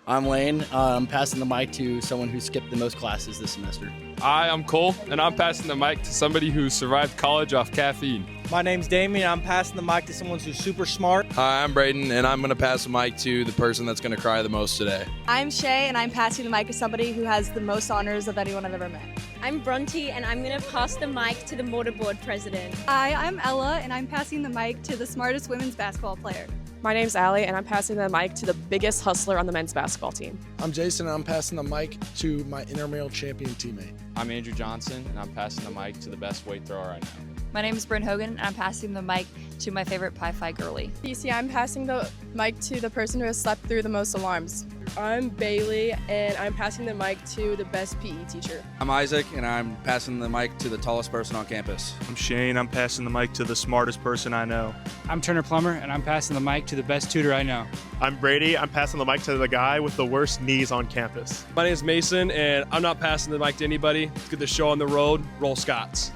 I'm Lane. I'm passing the mic to someone who skipped the most classes this semester. Hi, I'm Cole, and I'm passing the mic to somebody who survived college off caffeine. My name's Damien. I'm passing the mic to someone who's super smart. Hi, I'm Braden, and I'm going to pass the mic to the person that's going to cry the most today. I'm Shay, and I'm passing the mic to somebody who has the most honors of anyone I've ever met. I'm Bronte, and I'm going to pass the mic to the mortarboard president. Hi, I'm Ella, and I'm passing the mic to the smartest women's basketball player. My name's Allie, and I'm passing the mic to the biggest hustler on the men's basketball team. I'm Jason, and I'm passing the mic to my intramural champion teammate. I'm Andrew Johnson, and I'm passing the mic to the best weight thrower I know. My name is Bryn Hogan, and I'm passing the mic to my favorite Pi Phi girly. DC, I'm passing the mic to the person who has slept through the most alarms. I'm Bailey, and I'm passing the mic to the best PE teacher. I'm Isaac, and I'm passing the mic to the tallest person on campus. I'm Shane, I'm passing the mic to the smartest person I know. I'm Turner Plummer, and I'm passing the mic to the best tutor I know. I'm Brady, I'm passing the mic to the guy with the worst knees on campus. My name is Mason, and I'm not passing the mic to anybody. Let's get the show on the road. Roll Scots.